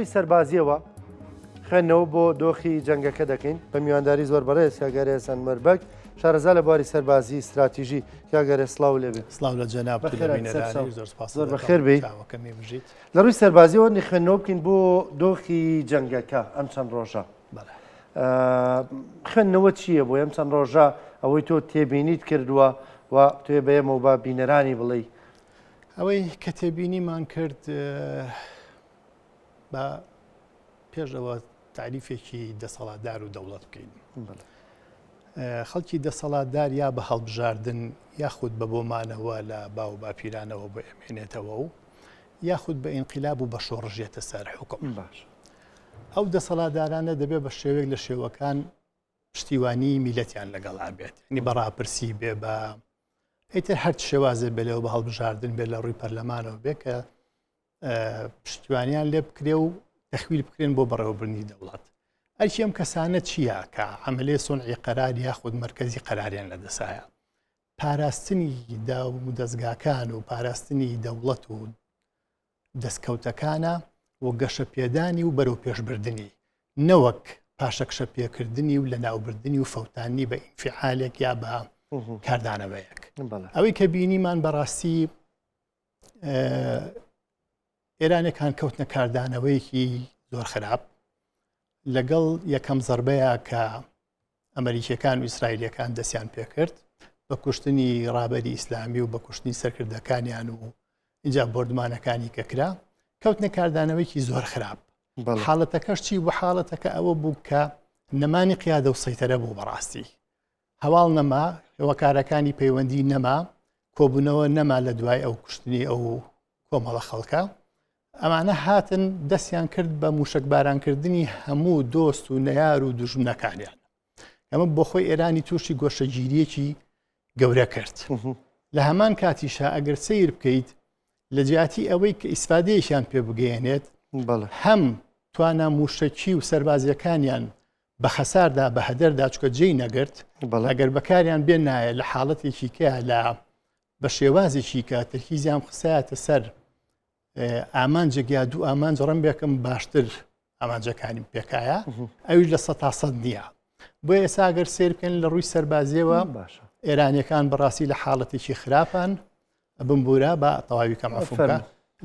ڕووی سەربازیەوە خوێندنەوە بۆ دۆخی جەنگەکە دەکەین بە میوانداری زۆر بەڕێز کاگەرێ حەسەن مەربەگ شارەزا لە بواری سەربازی استراتیژی کاگەرێ سڵاو لێبێ. سڵاو لە جەناب زۆر بەخێر بێ. لە ڕووی سەربازیەوە خوێندنەوە بکەین بۆ دۆخی جەنگەکە ئەم چەند ڕۆژە. خوێندنەوە چییە بۆ ئەم چەند ڕۆژە ئەوەی تۆ تێبینیت کردووە و توێ بەیەمەوە بە بینەرانی بڵێ؟ ئەوەی کە تێبینیمان کرد بە پێشەوە تعریفێکی دەسەڵاتدار و دەوڵەت بکەین. خەڵکی دەسەڵاتدار یا بە هەڵبژاردن یاخود بە بۆمانەوە لە باو باپیرانەوە بۆ ئەمێنێتەوە و یاخود بە ئینقیلاب و بە شۆڕژێتە سەر حکم. باش ئەو دەسەڵاتدارانە دەبێت بە شێوەیەک لە شێوەکان پشتیوانی میلەتیان لەگەڵ بێت، نی بەڕاپرسی بێ بە ئیتر هەر شێوازە بێلەوە بە هەڵبژاردن بێت لە ڕووی پەرلەمانەوە بێ کە پشتیوانیان لێ بکرێ و تەخویل بکرێن بۆ بەڕێوەبرنی دەوڵات. ئەرکی ئەم کەسانە چییە کە عەمەلەیە سونعی قەرار یاخود مەرکەزی قەراریان لەدەسایە؟ پاراستنی دەستگاکان و پاراستنی دەوڵەت و دەستکەوتەکانە و گەشە پێدانی و بەرەو پێشبردننی نەوەک پاشەکشە پێکردنی و لە ناوبردننی و فەوتانی بە ئینفعالێک یا بە کاردانەوەیەک. ئەوەی کە بینیمان بەڕاستی ئێرانێکان کەوتنە کاردانەوەیەکی زۆر خراپ لەگەڵ یەکەم زەربەیە کە ئەمریکیەکان و ئیسرائیلەکان دەستیان پێکرد بە کوشتنی ڕابەری ئیسلامی و بە کوشتنی سەرکردەکانیان و اینجا بردمانەکانی کەکرا کەوتنە کاردانەوەیکی زۆر خراپ. حاڵەتەکەش چی بۆ حاڵەتەکە ئەوە بوو کە نەمانی قیادە و سەیتەرە بوو بەڕاستی هەواڵ نەما هێوەکارەکانی پەیوەندی نەما کۆبوونەوە نەما لە دوای ئەو کوشتنی ئەو کۆمەڵە خەڵکە ئەمانە هاتن دەستیان کرد بە موشکبارانکردنی هەموو دۆست و نەیار و دوژمنەکانیان. ئەمە بۆ خۆی ئێرانی تووشی گۆشەگیریەکی گەورە کرد. لە هەمان کاتیشا ئەگەر سیر بکەیت لە جیاتی ئەوەی کە ئیسفادەیەشیان پێ بگەێنێت هەم توانە موشەکی و سەربازیەکانیان بە خەساردا بە هەدەردا چکە جێی نەگرت ئەگەر بەکاریان بێ نایە لە حاڵەتێکی کە لە بە شێوازێکی کە تەرکیزیان خسایەتە سەر ئامانجێک یا دوو ئامانج ڕەنبێکم باشتر ئامانجەکانی پێکایە ئەویش لە 100% نییە. بۆ ئێستا ئەگەر سیر بکەن لە ڕووی سەربازیەوە ئێرانیەکان بەڕاستی لە حاڵەتێکی خراپان بمبورە بە تەواوی کەم عەفوکە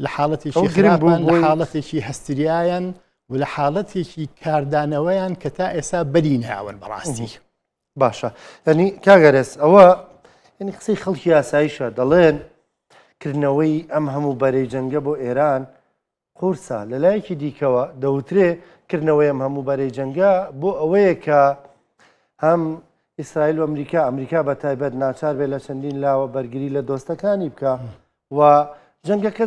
لە حاڵەتێکی خراپان لە حاڵەتێکی هەستریایان و لە حاڵەتێکی کاردانەوەیان کە تا ئێستا بەری ناون بەڕاستی. باشە ینی کاگەرێس ئەوە ینی قسەی خەڵکی یاساییشە دەڵێن کردنەوەی ئەم هەموو بەرەی جەنگە بۆ ئێران قورسە لە لایەکی دیکەوە دەوترێ کردنەوەی ئەم هەموو بەرەی جەنگە بۆ ئەوەیە کە هەم ئیسرائیل و ئەمریکا بە تایبەت ناچار بێت لە چەندین لاوە بەرگری لە دۆستەکانی بکە و جەنگەکە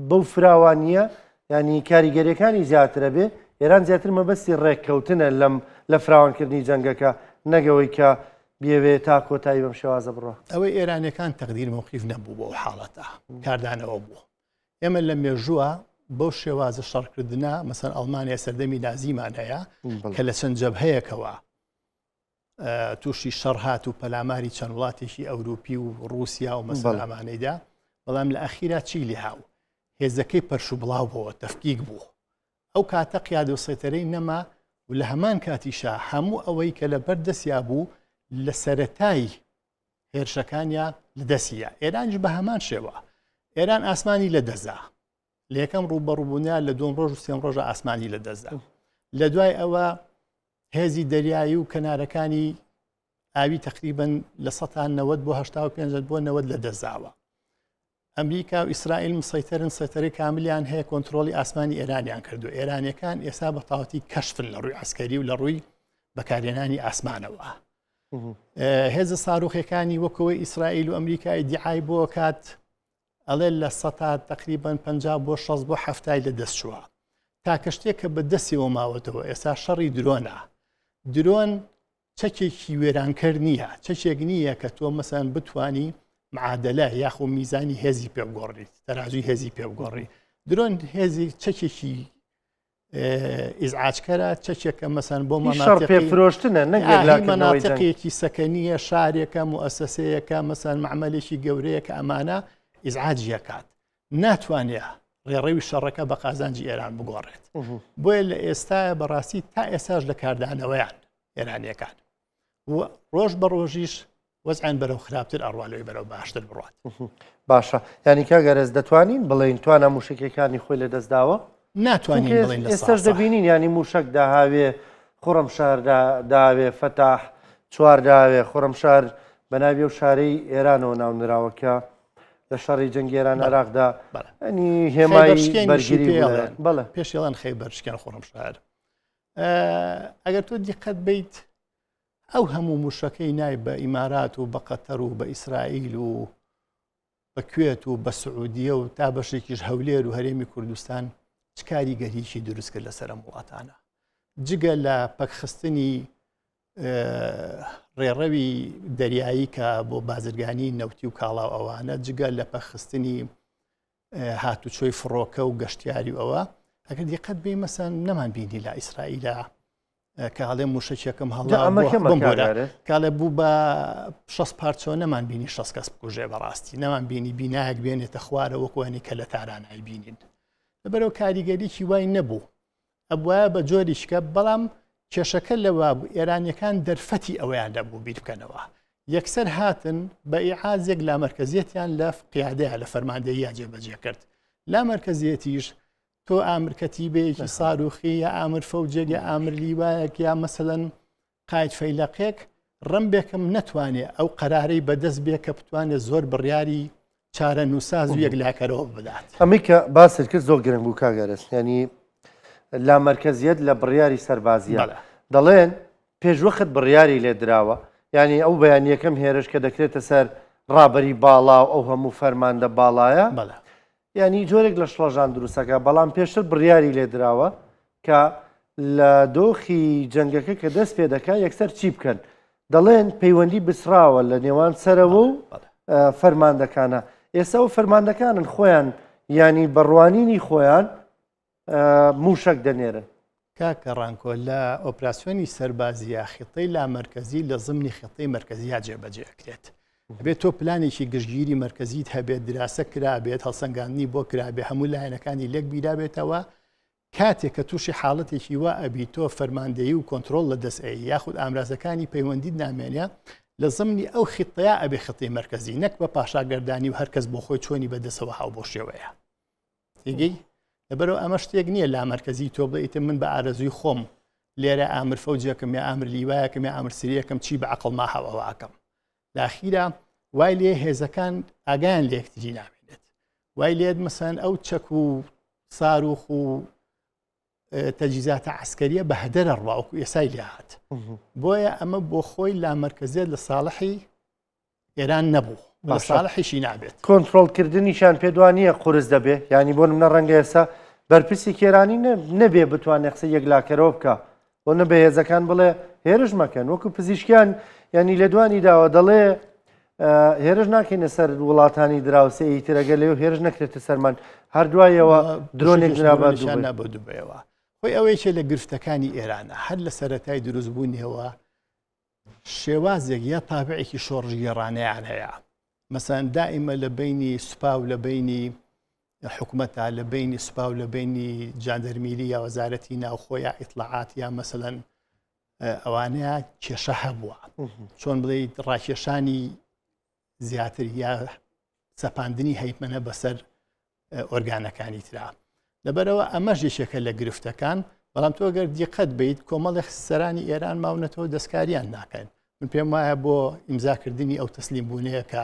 بەو فراوانیە ینی کاریگەریەکانی زیاترە بێ ئێران زیاتر مەبەستی ڕێککەوتنە لە فراوانکردنی جەنگەکە نەگەوەی کە بێوێ تا کۆتایی بەم شێوازە بڕۆ. ئەوەی ئێرانەکان تەقدیر موقیف نەبوو بۆ حاڵەتە کاردانەوە بوو. ئێمە لە مێژووە بۆ شێوازە شەڕکردنە مەسەن ئەڵمانیا سەردەمی نازیمان هەیە کە لە چەند جەبهەیەکەوە تووشی شەڕ هات و پەلاماری چەند وڵاتێکی ئەوروپی و رووسیا و مەسەلامانەیدا بەڵام لە ئەخیرا چی لێ هاو هێزەکەی پەرش و بڵاو بووە تەفکیک بوو. ئەو کاتە قیادە و سەیتەرەی نەما و لە هەمان کاتیشا هەموو ئەوەی کە لە بەردەستیا بوو لە سەرەتای هێرشەکانیا لە دەستیە. ئێرانش بە هەمان شێوە ئێران ئاسمانی لە دەزا لە یەکەم ڕوبەڕووبوونیان لە دوم ڕۆژ و سێم ڕۆژە ئاسمانی لە دەزا. لە دوای ئەوە هێزی دەریایی و کەنارەکانی ئاوی تقریبن لە 90 بۆ 85 بۆ 90 لە دەزاوە. ئەمریکا و ئیسرائیل مسەیتەرن سەیتەرەی کاملیان هەیە کۆنتترۆلی ئاسمانی ئێرانیان کردو. ئێرانیەکان ئێستا بە تاوەتی کەشفن لە ڕووی عسکەری و لە ڕووی بەکارهێنانی ئاسمانەوە. هێزە ساڕوخەکانی وەکەوەی ئیسرائیل و ئەمریکای دیعای بۆ کات ئەڵێ لە 100 تقریبن 50 بۆ 60 بۆ 70 لە دەستچووە تا کەشتێک کە بە دەستیەوە ماوەتەوە. ئێستا شەڕی درۆنە. درۆن چەکێکی وێرانکەر نییە، چەکێک نییە کە تۆ مەسەن بتانی معادلە یاخۆ میزانی هێزی پێبگۆڕیت تەرازوی هێزی پێبگۆڕی. درۆن هێزی چەکێکی ئیزعاجکەرە چەکێکە مەسەن بۆ فرۆشتنە مەناطقێکی سەکەنیە شارێکە موسسەسەیەکە مەسەن معمەلێکی گەورەیە کە ئەمانە ئیزعاجیەکات ناتوانێت ڕێڕەوی شەڕەکە بە قازانجی ئێران بگۆڕێت بۆیە لە ئێستا بەڕاستی تا ئێساش لە کاردانەوەیان ئێرانیەکان و ڕۆژ بە ڕۆژیش وەزعیان بەرەو خراپتر ئەڕوالەوەی بەرەو باشتر بڕات. باشە یعنی کاگەرز دەتوانین بڵێن توانە موشکەکانی خۆی لە دەستداوە ناتوانین بڵین لە ئێستاش دەبینین ینی موشک داهاوێ خوڕم شار داوێ فەتاح چوار داوێ خوڕم شار بەناوی و شارەی ئێرانەوە ناونراوەکە لە شەڕی جەنگێران عێراقدا ئەنی هێمای بەرگری بڵێ پێشێڵان خەی بەرشکیان خوڕم شار ئەگەر تۆ دیقەت بیت ئەو هەموو موشەکەی نای بە ئیمارات و بە قەتەر و بە ئیسرائیل و بە کوێت و بە سعودیە و تا بەشێکیش هەولێر و هەرێمی کوردستان چ کاریگەریی دروست کرد لەسەر وڵاتانە جگە لە پەکخستنی ڕێڕەوی دەریایی کە بۆ بازرگانی نەوتی و کاڵاو ئەوانە جگە لە پەخستنی هاتوچۆی فڕۆکە و گەشتیاری ئەوە ئەگەر دیقەت بێ مەسەن نەمان بینی لە ئیسرائیلە کاڵێ موشەکێکم هەڵا کاڵێ بوو بە 6 پارچەوە نەمان بینی 6 کەس بکوژێ بەڕاستی نەمان بینی بینایەک بێنێتە خوارە وەکوانی کە لە تارانایی بینین لەبەرەوە کاریگەریی وای نەبوو ئەبوایە بە جۆریشکە بەڵام کێشەکە لەوە بوو ئێرانیەکان دەرفەتی ئەوەیان دەبوو بیر بکەنەوە یەکسەر هاتن بە ئیعازێک لا مەرکەزیەتیان لە قیادەیە لە فەرماندەییە جێبەجێ کرد لا مەرکەزیەتیش تۆ ئامرکەتی بەیەکی ساروخی یا ئامر فەوجێک یا ئامر لیوایەک یا مەسەلەن قاید فەیلەقێک ڕەمبێکم نەتوانێت ئەو قەرارەی بەدەست بێ کە بتوانێت زۆر بڕیاری چارە نووساز و یەکلاکەرەوە بدات ئەمی کە باست کرد زۆر گرنگ بوو کاگەرست ینی لا مەرکەزیەت لە بڕیاری سەربازیە دەڵێن پێشوەخت بڕیاری لێ دراوە ینی ئەو بەیانیەکەم هێرش کە دەکرێتە سەر ڕابەری باڵا و ئەو هەموو فەرماندە باڵایە ینی جۆرێک لە شڵەژان دروستەکە بەڵام پێشتر بڕیاری لێ دراوە کە لە دۆخی جەنگەکە کە دەست پێ دەکات یەکسەر چی بکەن دەڵێن پەیوەندی بسراوە لە نێوان سەرەوە و فەرماندەکانە ئێستا و فەرماندەکانن خۆیان ینی بەڕوانینی خۆیان موشک دەنێرن کاکە ڕانکۆ لە ئۆپراسسیۆنی سەربازیە خیڵەی لا مەرکەزی لە زمانی خیڵەی مەرکەزیە جێبەجێکرێت بێت تۆ پلانێکی گشتگیری مەرکەزیت هەبێت دراسە کرابێت هەڵسەنگاندنی بۆ کرابێ هەموو لایەنەکانی لێک بیرابێتەوە کاتێک کە تووشی حاڵەتێکی وا ئەبی تۆ فەرماندەیی و کۆنتترۆل لە دەستئی یاخود ئامرازەکانی پەیوەندیت نامێنە لە زمانی ئەو خیڵەیە ئەبێ خەڵەی مەرکەزی نەک بە پاشاگەردانی و هەرکەس بۆ خۆی چۆنی بەدەسەوە هاو بۆ شێوەیە دیگەی لەبەرەوە ئەمە شتێک نییە لا مەرکەزی تۆ بڵیتە من بە ئارەزوی خۆم لێرە ئامر فەوجەکەم یا ئامر لیوایەکەم یا ئامر سریەکەم چی بە عەقڵ ما هەواواکەم لاخیرە وای لێ هێزەکان ئاگیان لە یەکتری نامێنێت وای لێت مەسەن ئەو چەک و ساروخ و تەجیزاتە عەسکەریە بە هەدەرە ڕواوەکو ئێسای لێ هات بۆیە ئەمە بۆ خۆی لا مەرکەزیەت لە ساڵحی ئێران نەبوو بە ساڵحیشی نابێت کۆنتترۆلکردنیشان پێدوانیە قورس دەبێ ینی بۆ منە ڕەنگە ئێستا بەرپرسی کێرانی نەبێ بتوانێت قسە یەکلاکەرەوە بکە بۆ نەبێ هێزەکان بڵێ هێرش مەکەن وەکو پزیشکیان ینی لە دوانی داوە دەڵێ هێرش ناکەینە سەر وڵاتانی دراوسێ ئیترەگە لێو هێرش نەکرێتە سەرمان هەردوایەوە درۆنێک نابێت دووبەوە خۆی ئەوەیە لە گرفتەکانی ئێرانە هەر لە سەرەتای دروستبوونیەوە شێوازێک یا تابعێکی شۆڕژ گێڕانەیان هەیە مەسەن دائیمە لە بینی سوپا و لە بینی حکوومەتە لە بینی سوپا و لە بینی جاندەرمیری یا وەزارەتی ناوخۆی ئیطلاعات یا مەسەلەن ئەوانەیە کێشە هەبووە چۆن بڵێ ڕاکێشانی زیاتر یا سەپاندنی هەیتمەنە بەسەر ئۆرگانەکانی ترا لەبەرەوە ئەمەش یەکێکە لە گرفتەکان بەڵام تۆ گەر دیقەت بیت کۆمەڵی سەرانی ئێران ماونەتەوە دەستکاریان ناکەن من پێم وایە بۆ ئیمزاکردنی ئەو تەسلیم بوونەیە کە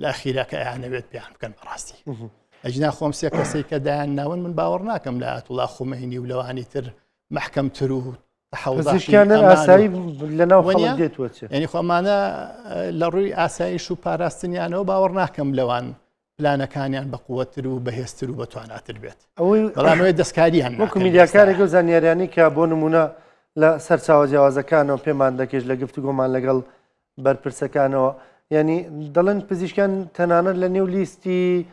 لە ئەخیرەکە ئەیانەوێت پێیان بکەن بەڕاستی ئەجنا خۆم سێ کەسێک کە دایان ناون من باوەڕ ناکەم لە ئایەتوڵا خومەینی و لەوانی تر محکەمتر و ئاسایی لەناو دێتوە ینی خۆمانە لە ڕووی ئاسایش و پاراستنیانەوە باوەڕ ناکەم لەوان پلانەکانیان بە قووەتر و بەهێزتر و بەتواناتر بێت بەڵامەوەی دەستکاریان وەکو میدیاکارێک و زانیاریانی کە بۆ نمونە لە سەرچاوە جیاوازەکانەوە پێمان دەکەش لە گفتوگۆمان لەگەڵ بەرپرسەکانەوە ینی دەڵێن پزیشکان تەنانەت لە نێو لیستی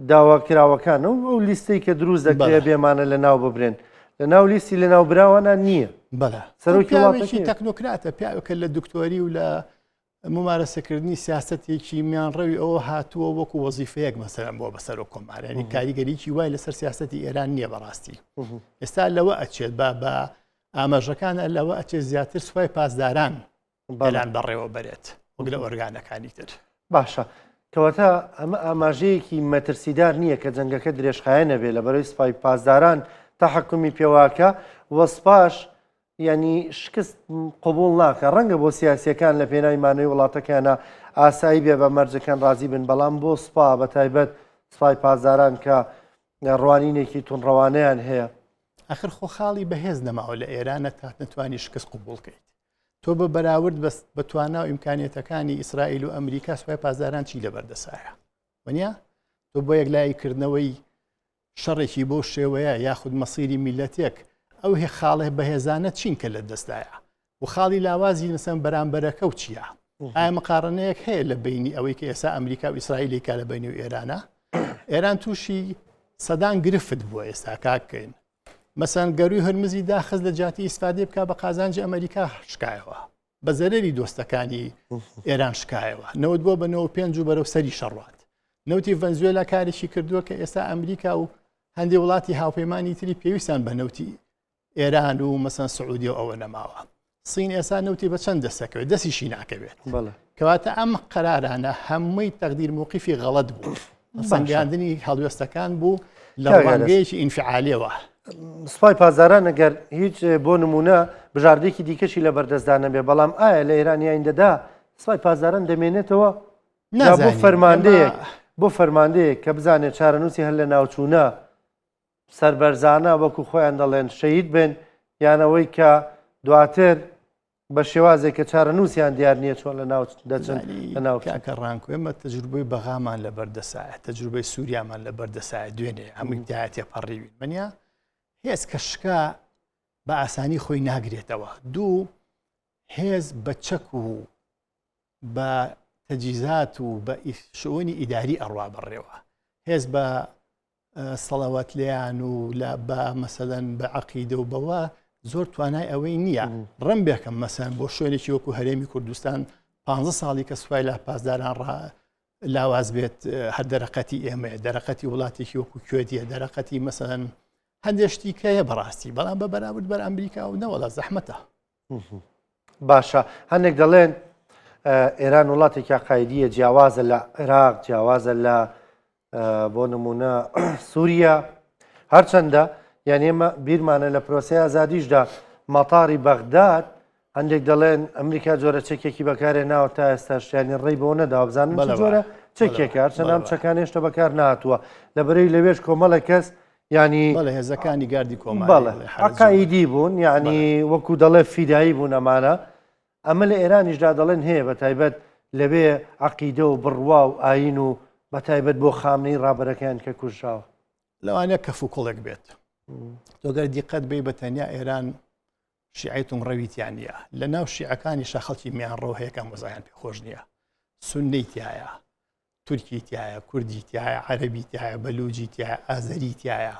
داواکراوەکان و ئەو لیستی کە دروست دەکرێت بێمانە لە ناو ببرێن لە ناو لیستی لە ناو براوانە نییە بەڵێ سەرۆکی تەکنۆکراتە پیاوەکە لە دکتۆری و لە ممارەسەکردنی سیاستێکی میانڕەوی ئەوە هاتووە وەکو وەزیفەیەک مەسەرم بۆ بەسەر و کۆمارانی کاریگەریکی وای لەسەر سیاستی ئێران نییە بەڕاستی ئێستا لەوە ئەچێت بە ئاماژەکانە لەوە ئەچێت زیاتر سوپای پاسداران بەلان بەڕێوە بەرێت وەک لە ئۆرگانەکانی تر باشە کەواتە ئەمە ئاماژەیەکی مەترسیدار نییە کە جەنگەکە درێژخایە نەبێت لە بەرەوەی سوپای پاسداران تا حکومی پێواکە وەسپاش ینی شکست قبول ناکە ڕەنگە بۆ سیاسیەکان لە پێناوی مانەوەی وڵاتەکانە ئاسایی بێ بە مەرجەکان ڕازی بن بەڵام بۆ سوپا بە تایبەت سوپای پاسداران کە ڕوانینێکی تونڕەوانەیان هەیە ئەخر خۆ خاڵی بەهێز نەماوە لە ئێرانە تا نتوانی شکست قبولکەیت تۆ بە بەراورد بە توانە و ئیمکانیەتەکانی ئیسرائیل و ئەمریکا سوپای پاسداران چی لەبەردەسایە وەنیا تۆ بۆ یەکلایکردنەوەی شەڕێکی بۆ شێوەیە یاخود مەسیری میلەتێک ئەو هێ خاڵێ بەهێزانە چینکە لە دەستدایە و خاڵی لاوازی نەسەن بەرامبەرەکە و چییە؟ ئایا مقارنەیەک هەیە لە بینی ئەوەی کە ئێستا ئەمریکا و ئیسرائیلێکا لە بینی و ئێرانە؟ ئێران تووشی سەدان گرفت بووە ئێستا کاکەین مەسەن گەروی هەرمزی داخست لە جاتی ئیسفادێ بکە بە قازانجی ئەمریکا شکایەوە بە زەرەری دۆستەکانی ئێران شکایەوە نەوت بۆ بە 95 و بەرەو سەری شەڕات نەوتی ڤەنزوێلا کارێکی کردووە کە ئێستا ئەمریکا و هەندێک وڵاتی هاوپەیمانی تری پێویستان بە نەوتی ئێران و مەسەن سعودی و ئەوە نەماوە سین ئێستا نەوتی بە چەند دەستەکەوێت دەستیشی ناکەوێت کەواتە ئەم قەرارانە هەمووی تەقدیر موقیفی غەڵەت بوو سەنگاندنی هەڵوێستەکان بوو لە ڕوانگەیەکی ئینفعالیەوە سوپای پاسداران ئەگەر هیچ بۆ نمونە بژاردێکی دیکەشی لە بەردەستدانە بێ بەڵام ئایا لە ئێرانیایندەدا سوپای پاسداران دەمێنێتەوە بۆ فەرماندەیەک بۆ فەرماندەیەک کە بزانێت چارەنووسی هەر لە ناوچوونە سەربەرزانە وەکو خۆیان دەڵێن شەهید بن یانەوەی کە دواتر بە شێوازێک کە چارەنووسیان دیار نییە چۆن لە ناو دەچن لە ناو کاکە ڕانکو ئێمە تەجروبەی بەغامان لە بەردەسایە تەجروبەی سووریامان لە بەردەسایە دوێنێ هەمووی دایەتێ پەڕیوین منە هێز کە شکا بە ئاسانی خۆی ناگرێتەوە دوو هێز بە چەک و بە تەجیزات و بە شعۆنی ئیداری ئەڕوا بڕێوە هێز بە سەڵەوەت لیان و بە مەسەلەن بە عەقیدە و بەوە زۆر توانای ئەوەی نییە ڕەم بێکەم مەسەن بۆ شوێنێکی وەکو هەرێمی کوردستان 15 ساڵی کە سوپای لا پاسداران لاواز بێت هەر دەرەقەتی ئێمە دەرەقەتی وڵاتێکی وەکو کوێتیە دەرەقەتی مەسەن هەندێشتی کەیە بەڕاستی بەڵام بە بەراورد بەر ئەمریکا و نەوەڵە زەحمەتە باشە هەندێک دەڵێن ئێران وڵاتێکی عقایدیە جیاوازە لە عێراق جیاوازە لە بۆ نمونە سووریا هەرچەندە یعنی ئێمە بیرمانە لە پرۆسی ئازادیشدا مەتاری بەغداد هەندێک دەڵێن ئەمریکا جۆرە چەکێکی بەکارێ ناوە تا ئێستاش ینی ڕێی بۆ نەداوە بزانم جۆرە چەکێکە هەرچەندە چەکان هێشتا بەکار نهاتووە لەبەرەوەی لەوێش کۆمەڵە کەس ینی هێزەکانی گاردی کۆمەڵە عقایدی بوون یعنی وەکو دەڵێ فیدایی بوون ئەمانە ئەمە لە ئێرانیشدا دەڵێن هەیە بە تایبەت لەبێ عەقیدە و بڕوا و ئاین و بە تایبەت بۆ خامنەی ڕابەرەکان کە کوژراوە لەوانەیە کەف و کوڵێک بێت تۆگەر دیقەت بێ بە تەنیا ئێران شیعیتون ڕەویتیان نییە لە ناو شیعەکانی شەخەڵکی میانڕەوە هەیەکان وەزایان پێخۆش نییە سوننەی تایە تورکی تایە کوردی تایە عەرەبی تایە بەلوجی تایە ئازەری تایە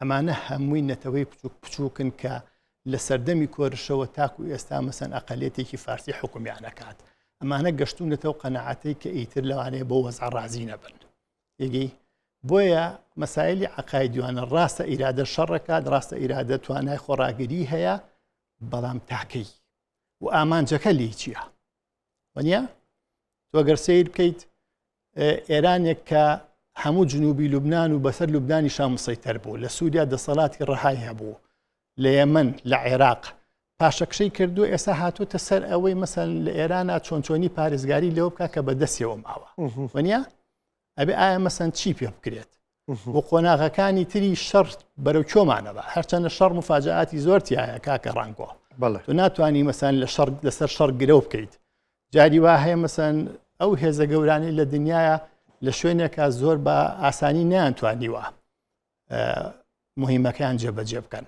ئەمانە هەمووی نەتەوەی بچووک بچووکن کە لە سەردەمی کۆرشەوە تاکو ئێستا مەسەن ئەقەلێتێکی فارسی حکومیانەکات ئەمانە گەشتونەتەوە قەنەعەتەی کە ئیتر لەوانەیە بۆ وەزع ڕازی نەبن یەگەی بۆیە مەسایلی عقایدیوانە ڕاستە ئیرادە شەڕەکات ڕاستە ئیرادە توانای خۆڕاگری هەیە بەڵام تاکەی و ئامانجەکە لێ چییە وەنیە تۆگەر سیر بکەیت ئێرانێک کە هەموو جنوبی لوبنان و بەسەر لوبنانی شام مسەیتەر بوو لە سووریا دەسەڵاتی ڕەهای هەبوو لە یەمەن لە عێراق پاشەکشەی کردو ئێستا هاتووتە سەر ئەوەی مەسەن لە ئێرانە چۆنچۆنی پارێزگاری لەوە بکە کە بەدەستیەوە ماوە وەنیە ئەبێ ئایا مەسەن چی پێ بکرێت بۆ قۆناغەکانی تری شەڕ بەرەو کۆمانەوە هەرچەندە شەڕ مفاجعاتی زۆرتیایە کاکە ڕانگۆ تو ناتوانانی مەسەن لەسەر شەڕ گرە بکەیت جاری وا هەیە مەسەن ئەو هێزە گەورانی لە دنیاە لە شوێنێکە زۆر بە ئاسانی نیانتوانیوە مهمەکان جێبەجێ بکەن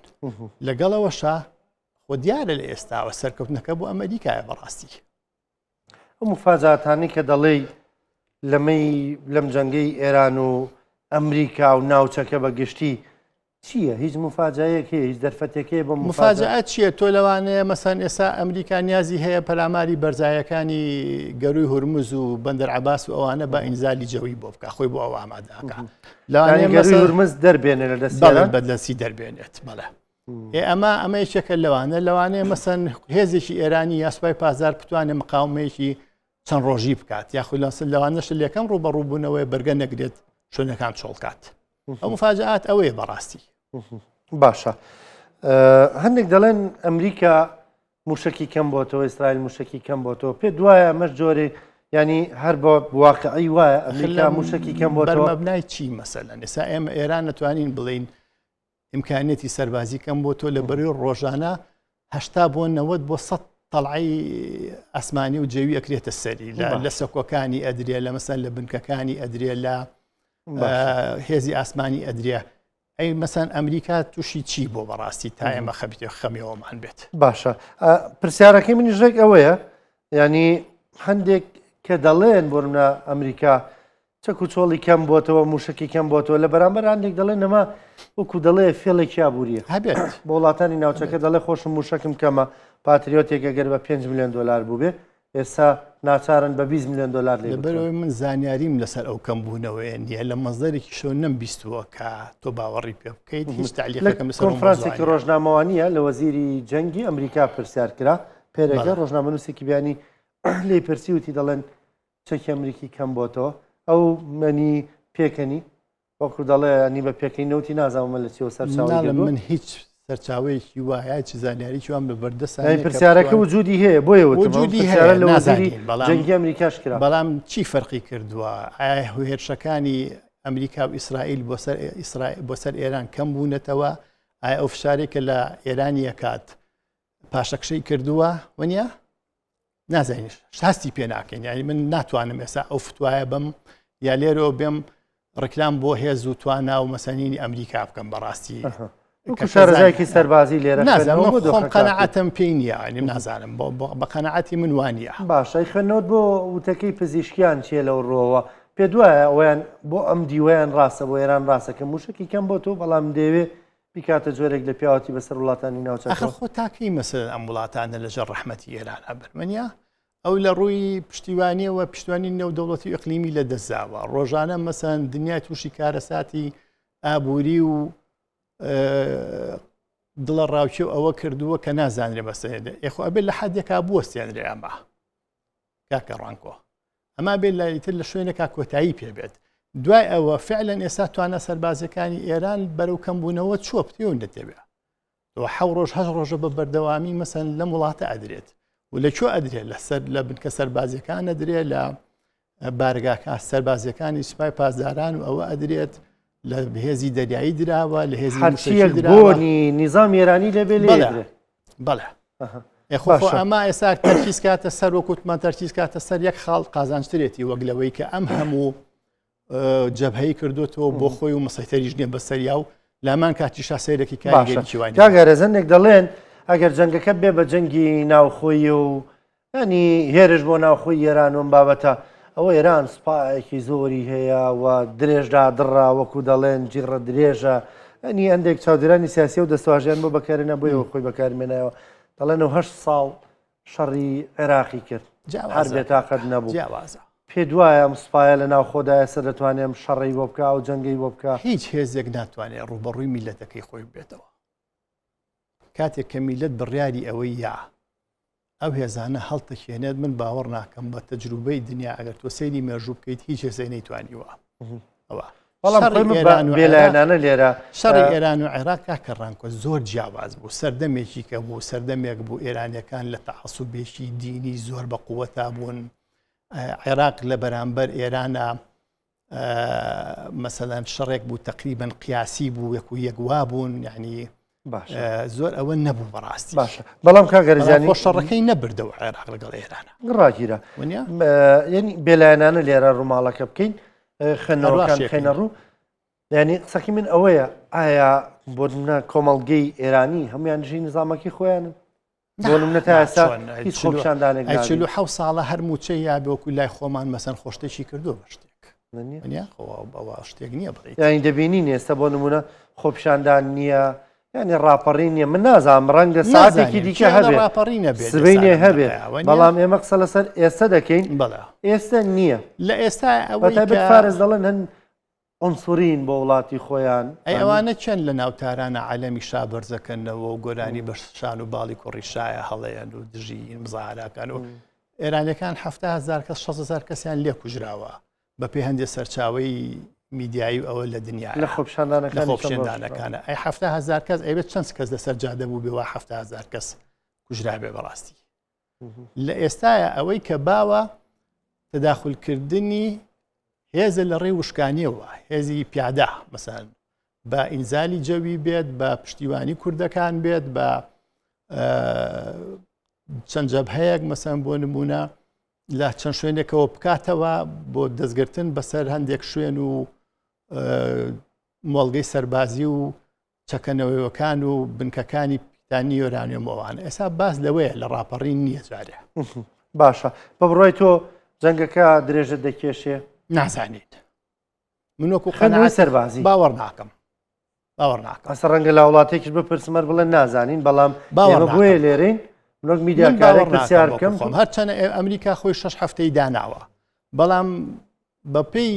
لەگەڵەوەشە خۆ دیارە لە ئێستاوە سەرکەوتنەکە بۆ ئەمریکایە بەڕاستی ئەو مفاجاتانی کە دەڵێ لەم جەنگەی ئێران و ئەمریکا و ناوچەکە بەگشتی چییە هیچ مفاجایەک هەیە هیچ دەرفەتێکی بۆ مفاجعات چییە تۆ لەوانەیە مەسەن ئێستا ئەمریکا نیازی هەیە پەلاماری بەرزایەکانی گەروی هورمز و بەندەر عەباس و ئەوانە بە ئینزالی جەوی بۆ بکە خۆی بۆ ئەو ئامادەکە گەروی هورمز دەربێنێ لە دەستیان بەدەستی دەربێنێت بەڵێ ئەمە یەکێکە لەوانەیە مەسەن هێزێکی ئێرانی یاسوای پازار بتوانێت مقاومەیەکی چەند ڕۆژی بکات یاخود لەوانەش لەکەم ڕوبەڕووبوونەوەی بەرگە نەگرێت شوێنەکان چۆڵکات ئەو مفاجعات ئەوەیە بەڕاستی باشە هەندێک دەڵێن ئەمریکا موشکی کەم بۆتەوە ئیسرائیل موشکی کەم بۆتەوە پێ دوایە ئەمەش جۆرێ ینی هەر بە واقعی وایە ئەمریکا موشکی کەم بۆتەوە مەبنای چی مەسەلەن ئێستا ئێمە ئێران نەتوانین بڵین ئیمکانێتی سەربازی کەم بۆ تۆ لە بەروی ڕۆژانە 80 بۆ 90 بۆ 100 تەڵعی ئەسمانی و جەوی ئەکرێتە سەری لە سەکۆکانی ئەدرێ لە مەسەن لە بنکەکانی ئەدرێ لە هێزی ئاسمانی ئەدرێ ئەی مەسەن ئەمریکا تووشی چی بۆ بەڕاستی تا ئێمە خەمیەوەمان بێت باشە پرسیارەکەی منی ژێک ئەوەیە ینی هەندێک کە دەڵێن بۆرمە ئەمریکا چەک و چۆڵی کەم بۆتەوە موشکی کەم بۆتەوە لە بەرامبەر هەندێک دەڵێن نەما وەکو دەڵێ فێڵێکی یابووریە هەبێت بۆ وڵاتانی ناوچەکە دەڵێ خۆشم موشکم کەمە پاتریۆتێک ئەگەر بە 5 میلیۆن دلار بوو بێ ئێستا ناچارن بە 20 میلیۆن دلار لەبەرەوەی من زانیاریم لەسەر ئەو کەمبوونەوەیە نییە لە مەزدەرێکی شەو نەمبیستووە کە تۆ باوەڕی پێ بکەیت هیچ تعلیقەکەم لەسەر کۆنفرانسێکی ڕۆژنامەوانیە لە وەزیری جەنگی ئەمریکا پرسیار کرا پێرەگە ڕۆژنامەنووسێکی بیانی لێ پرسی وتی دەڵێن چەکی ئەمریکی کەم بۆتەوە ئەو منی پێکەنی وەکو دەڵێ نی بە پێکەی نەوتی نازانمە لە چێوە سەرچاوی من هیچ سەرچاوەیەکی وایە چ زانیاریی وام لە بەردەسان پرسیارەکە وجودی هەیە بۆیە وجودی هەیە لە وەزیری جەنگی ئەمریکاش کرا بەڵام چی فەرقی کردووە ئایا هێرشەکانی ئەمریکا و ئیسرائیل بۆ سەر ئێران کەم بوونەتەوە ئایا ئەو فشارێکە لە ئێرانی یەکات پاشەکشەی کردووە وەنیە نازانیش هەستی پێ ناکەین یعنی من ناتوانم ئێستا ئەو فتوایە بم یا لێرەوە بێم ڕکلام بۆ هێز و توانا و مەسەنینی ئەمریکا بکەم بەڕاستی شارەزایکی سەربازی لێرە نازانم قەنەعەتم پێی نییە ینی نازانم بە قەنەعەتی من وانە باشای خەنەوت بۆ وتەکەی پزیشکیان چیە لەو ڕۆوە پێ دوایە ئەویان بۆ ئەم دیوەیان ڕاستە بۆ ئێران ڕاستەکە موشکی کەم بۆ تۆ بەڵام دەیەوێ بیکاتە جۆرێک لە پیاوەتی بەسەر وڵاتانی ناوچەکە خۆ تاکەی مەسەر ئەم وڵاتانە لەژێر ڕەحمەتی ئێران ئەبرمەنیا ئەو لە ڕووی پشتیوانیەوە پشتیوانی نێودەوڵەتی ئەقلیمی لە دەستاوە ڕۆژانە مەسەن دنیای تووشی کارەساتی ئابووری و دڵە ڕاوچێ و ئەوە کردووە کە نازانرێ بەسەرێ ئێخۆ ئەبێت لە حدێکا بوەستیانرێ ئەمە کاکە ڕانکۆ ئەما بێت لایتر لە شوێنێکا کۆتایی پێبێت دوای ئەوە فعلەن ئێستا توانە سەربازەکانی ئێران بەرەو کەمبوونەوە چۆ پتیۆن دەتەبێت حەو ڕۆژ هەش ڕۆژە بە بەردەوامی مەسەن لەم وڵاتە ئەدرێت و لەکوێ ئەدرێت لەسەر لە بنکە سەربازەکان ئەدرێت لە بارگاکە سەربازەکانی سوپای پاسداران و ئەوە ئەدرێت لە هێزی دەریایی دراوە لە هێزی بۆنی نیزام ئێرانی لەبێ بەڵێ ئەمە ئێستا تەرکیز کاتە سەر وەکوتمان تەرکیز کاتە سەر یەک خاڵ قازانجترێتی وەک لەوەی کە ئەم هەموو جەبهەی کردوتەوە بۆ خۆی و مەسەیتەریش نیە بەسەریا و لامان کاتیشا سەیرێکی کاگەریوانی کاگەرەزەنێک دەڵێن ئەگەر جەنگەکە بێ بە جەنگی ناوخۆی و ینی هێرش بۆ ناوخۆی ئێران و بابەتە ئەوە ئێران سوپایەکی زۆری هەیە و درێژدا دڕا وەکو دەڵێن جیڕە درێژە ئەنی هەندێک چاودێرانی سیاسی و دەستواژیان بۆ بەکارێنە بۆیەوە خۆی بەکارمێنایەوە دەڵێنەوە 8 ساڵ شەڕی عێراقی کرد هەر بێتاقەت نەبوو پێ دوایە سوپایە لە ناوخۆدایە سەر دەتوانێم شەڕی بۆ بکە و جەنگی بۆ بکە هیچ هێزێک ناتوانێت ڕوبەڕووی میلەتەکەی خۆی بێتەوە کاتێک کە میلەت بڕیاری ئەوەی یا ئەو هێزانە هەڵتەخێنێت من باوەڕ ناکەم بە تەجروبەی دنیا ئەگەر تۆ سەیری مێژوو بکەیت هیچ هێزەی نەیتوانیوە ئەوە بێلایەنانە لێرە شەڕی ئێران و عێراق کاکە ڕانکۆ زۆر جیاواز بوو سەردەمێکی کە بوو سەردەمێک بوو ئێرانیەکان لە تەعەسوبێکی دینی زۆر بە قووەتا بوون عێراق لە بەرامبەر ئێرانە مەسەلەن شەڕێک بوو تەقریبەن قیاسی بوو وەکو یەکوا بوون یعنی زۆر ئەوە نەبوو بەڕاستی باشە بەڵام کاگەرزیانی شەڕەکەی نەبردەوە عێراق لەگەڵ ئێرانە ڕاگیرە ینی بێلایەنانە لێرە ڕووماڵەکە بکەین خەنەوەکان خێنە ڕوو ینی قسەکی من ئەوەیە ئایا بۆ نمونە کۆمەڵگەی ئێرانی هەمویان ژی نظامەکی خۆیانن بۆ نمونە تا ئێستا هیچ خۆپشاندانێک 47 ساڵە هەر موچەی یا بۆکو لای خۆمان مەسەن خۆشتێکی کردو بە شتێک ئەوە شتێک نییە بڵێت یانی دەبینین ئێستا بۆ نمونە خۆپشاندان نییە ینی ڕاپەڕی نییە من نازانم ڕەنگە ساعتێکی دیکە هەبێت سبەینێ هەبێت بەڵام ئێمە قسە لەسەر ئێستا دەکەین ئێستا نییە لە ئێستا بەتایبەت فارس دەڵێن هەن ئۆنسورین بۆ وڵاتی خۆیان ئەوانە چەند لە ناوتارانە عالەمی شابەرزەکەنەوە و گۆرانی بە شان و باڵی کوڕی شایە هەڵەیەن و دژی مزاراکان و ئێرانەکان 7,000 کەس 6,000 کەسیان لێ کوژراوە بە پێی هەندێک سەرچاوی میدیایی و ئەوە لە دنیا لە خۆپشاندانەکانە ئەی 7,000 کەس ئەوێت چەند کەس لەسەر جادە بوو بێەوە 7,000 کەس کوژرابێ بەڕاستی لە ئێستاە ئەوەی کە باوە تەداخولکردنی هێزە لە ڕێی وشکانیەوە هێزی پیادا مەسەن بە ئینزالی جەوی بێت بە پشتیوانی کوردەکان بێت بە چەند جەبهەیەک مەسەن بۆ نمونە لە چەند شوێنێکەوە بکاتەوە بۆ دەستگرتن بەسەر هەندێک شوێن و مۆڵگەی سەربازی و چەکەنەوەیەکان و بنکەکانی پیتانی یۆرانیۆمەوان ئێستا باس لەوەیە لە ڕاپەڕین نییە جارێ باشە بە بڕۆی تۆ جەنگەکە درێژت دەکێشێ نازانیت منوەکو خەنەوەی سەربازی باوەڕ ناکەم ئەسە ڕەنگە لە وڵاتێکیش بە پرسمەر بڵێن نازانین بەڵام ئێمە بۆیە لێرەین منۆک میدیاکارێک پرسیار بکەم هەرچەنە ئەمریکا خۆی 6 هەفتەی داناوە بەڵام بەپێی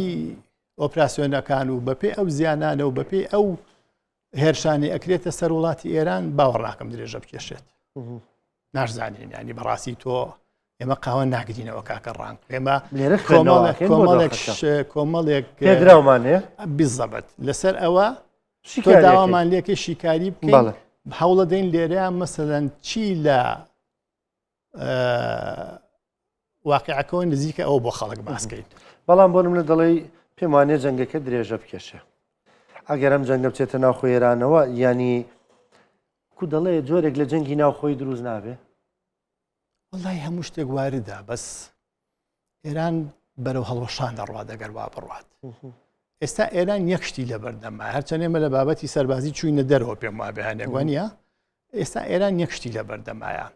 ئۆپراسیۆنەکان و بەپێی ئەو زیانانە و بەپێی ئەو هێرشانی ئەکرێتە سەر وڵاتی ئێران باوەڕ ناکەم درێژە بکێشێت نازانین ینی بەڕاستی تۆ ئێمە قاوە ناگرینەوە کاکە ڕانگ ئێمە کۆمەڵێک پێدراومانێ بیزەبەت لەسەر ئەوە تۆ داوامان لێکە شیکاری بکەین هەوڵە دەین لێرەیان مەسەلەن چی لە واقعەکەەوە نزیکە ئەوە بۆ خەڵک باسکەین بەڵام بۆ منە دەڵێ پێم وانێ جەنگەکە درێژە بکێشە ئەگەر ئەم جەنگە بچێتە ناوخۆی ئێرانەوە ینی کو دەڵێ جۆرێک لە جەنگی ناوخۆی دروست نابێ وڵی هەموو شتێک واردە بەس ئێران بەرەو هەڵوەشان دەڕوا دەگەر وا بڕوات ئێستا ئێران یەکشتی لە بەردەما هەرچەنێمە لە بابەتی سەربازی چووینە دەرەوە پێم وا بێهانێگوانە ئێستا ئێران یەکشتی لە بەردەمایە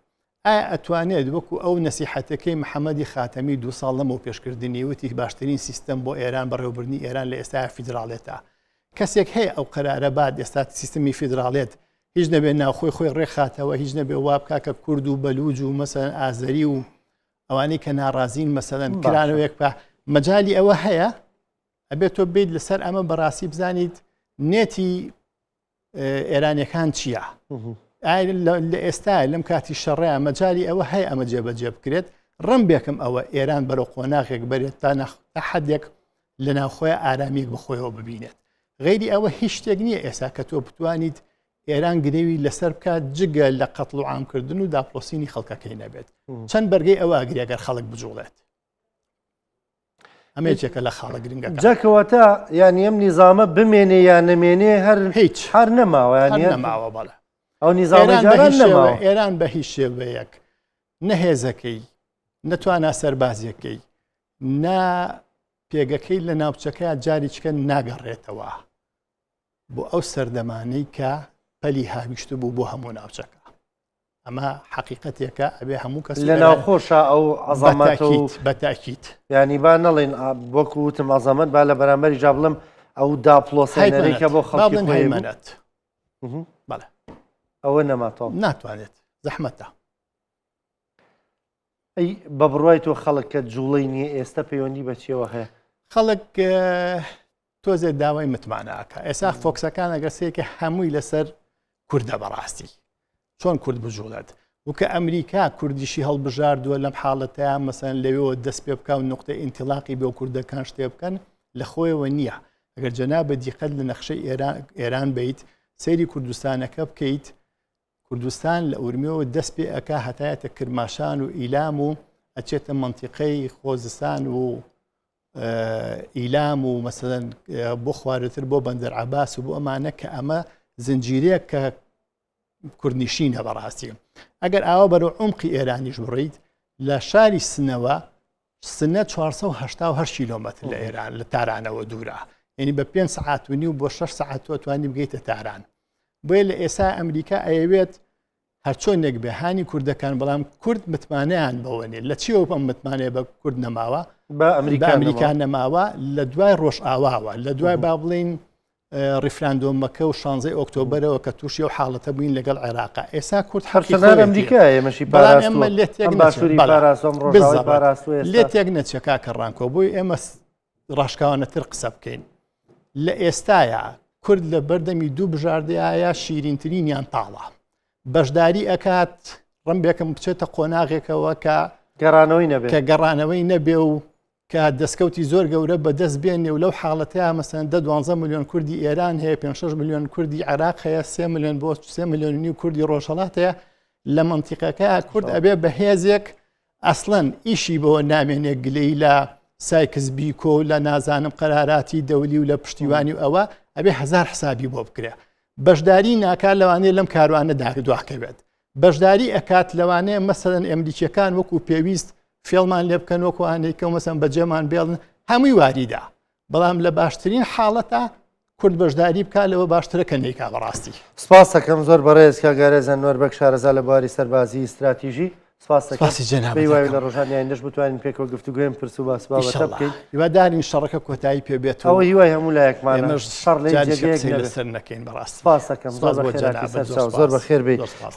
ئایا ئەتوانێت وەکو ئەو نەسیحەتەکەی محەممەدی خاتەمی 2 ساڵ لەمەوە پێشکردنی وتی باشترین سیستم بۆ ئێران بەڕێوەبرنی ئێران لە ئێستا فیدراڵێتە کەسێک هەیە ئەو قەرارە بعد ئێستا سیستمی فیدراڵێت هیچ نەبێت ناوخۆی خۆی ڕێخاتەوە هیچ نەبێ وابکاکە کورد و بەلوج و مەسەن ئازەری و ئەوانەی کە ناڕازین مەسەلەن کرانەوەیەک بە مەجای ئەوە هەیە ئەبێت تۆ بیت لەسەر ئەمە بەڕاستی بزانیت نێتی ئێرانیەکان چییە؟ لە ئێستا لەم کاتی شەڕەیە مەجای ئەوە هەیە ئەمە جێبەجێ بکرێت ڕم بێکم ئەوە ئێران بەرەو قۆناغێک بەرێت تا حەدێک لە ناوخۆی ئارامیەک بخۆیەوە ببینێت غەیری ئەوە هیچ شتێک نییە ئێستا کە تۆ بتوانیت ئێران گرێوی لەسەر بکات جگە لە قەتڵ و عامکردن و داپلۆسینی خەڵکەکەی نەبێت چەند بەرگەی ئەوە ئەگرێگەر خەڵک بجوڵێت ئەمێکێکە لە خاڵە گرنگەکە جاکەواتە یانی ئەم نیزامە بمێنێ یان نەمێنێ هەر هیچ هەر نەماوە نەماوە بەڵێ ئەو نیزامە نەماوە ئێران بە هیچ شێوەیەک نەهێزەکەی نەتوانە سەربازیەکەی نا پێگەکەی لە ناوچەکە جاریچکە ناگەڕێتەوە بۆ ئەو سەردەمانەی کە پەلی هاویشت بوو بۆ هەموو ناوچەکە ئەمە حقیقەتێکە ئەبێ هەموو کەس لە ناوخۆشە ئەو عەزەمەت بەتاکیت ینی با نەڵێن وەکو وتم عەزەمەت با لە بەرامبەری جا بڵم ئەو داپلۆسێنەرێکە بۆ خەڵکی هەیمەنەت بەڵێ ئەوە نەماتەوە ناتوانێت زەحمەتە ئەی بە بڕوای تۆ خەڵک کە جوڵەی نییە ئێستا پەیوەندی بەچیەوە هەیە خەڵک تۆزێت داوای متمانەکە ئێستا فۆکسەکان ئەگەسەیەکە هەمووی لەسەر کوردە بەڕاستی چۆن کورد بجوڵێت وکە ئەمریکا کوردیشی هەڵبژاردووە لەم حاڵەتەیە مەسەن لەوێەوە دەست پێ بکە و نقطە ئینتیلاقی بێ و کوردەکان شتێ بکەن لە خۆیەوە نییە ئەگەر جەنابە دیقەت لە نەخشەی ئێران بیت سەیری کوردستانەکە بکەیت کوردستان لە ئورمیەوە دەست پێ ئەکا هەتایەتە کرماشان و ئیلام و ئەچێتە منتیقەی خۆزستان و ئیلام و مەسەلەن بۆ خوارەتر بۆ بەندەر عەباس و بۆ ئەمانە کە ئەمە زنجیرەیە کە کوردنشینە بەڕاستی ئەگەر ئاوا بەرەو عومقی ئێرانیش بڕیت لە شاری سنەوە سنە 480 کیلۆمەتر لە ئێران لە تارانەوە دوورە یعنی بە 5 سعات و نیو بۆ 6 سعات تۆ توانی بگەیتە تاران بۆیە لە ئێستا ئەمریکا ئەیەوێت هەرچۆنێک بێ هانی کوردەکان بەڵام کورد متمانیان بەوەنێ لە چیەوە بەم متمانەیە بە کورد نەماوە بە ئەمریکان نەماوە لە دوای ڕۆژ ئاواوە لە دوای با بڵین ریفراندۆمەکە و 16 ئۆکتۆبرەوە کە تووشی و حاڵەتە بووین لەگەڵ عێراقا ئێستا کورد هەرچەنان ئەمریکایە مەشی لێ تێک نەچێکا کە ڕانکۆ بووی ئێمە ڕاشکاوانەتر قسە بکەین لە ئێستاە کورد لە بەردەمی دوو بژاردەیە شیرینترینیان تاڵە بەشداری ئەکات ڕەمبێکم بچێتە قۆناغێکەوە کە گەڕانەوەی نەبێ و کە دەستکەوتی زۆر گەورە بەدەست بێنێ و لەو حاڵەتەیە مەسەن 12 میلیۆن کوردی ئێران هەیە 5 میلیۆن کوردی عێراق هەیە 3 میلیۆن بۆ 3 میلیۆنی کوردی ڕۆژهەڵات هەیە لە منتیقەکە کورد ئەبێ بەهێزێک ئەسڵەن ئیشی بەوە نامێنێ گلەی لە سایکس بیکۆ و لە نازانم قەراراتی دەولی و لە پشتیوانی و ئەوە ئەبێ 1000 حسابی بۆ بکرێ بەشداری ناکات لەوانەیە لەم کاروانەدا دواکەوێت بەشداری ئەکات لەوانەیە مەسەڵەن ئەمریکیەکان وەکو پێویست فێڵمان لێ بکەن وەکوانێکە مەسەن بەجێمان بێڵن هەمووی واریدا بەڵام لە باشترین حاڵەتە کورد بەشداری بکات لەوە باشترە کە نیکا بەڕاستی سپاس دەکەم زۆر بەڕێز کاگارێز ئەنوەر بەک شارەزا لە بواری سەربازی استراتیژی پێی لە ڕۆژانی ئایندەش بتوانین پێکەوە گفتوگوێم پرس و باس بابەتە بکەین هیوادارین شەڕەکە کۆتایی پێ بێت ئەوە هیوای هەموو لایەکمان لەسەر نەکەین بەڕاستی سپاس دەکەم زۆر بەخێر بێت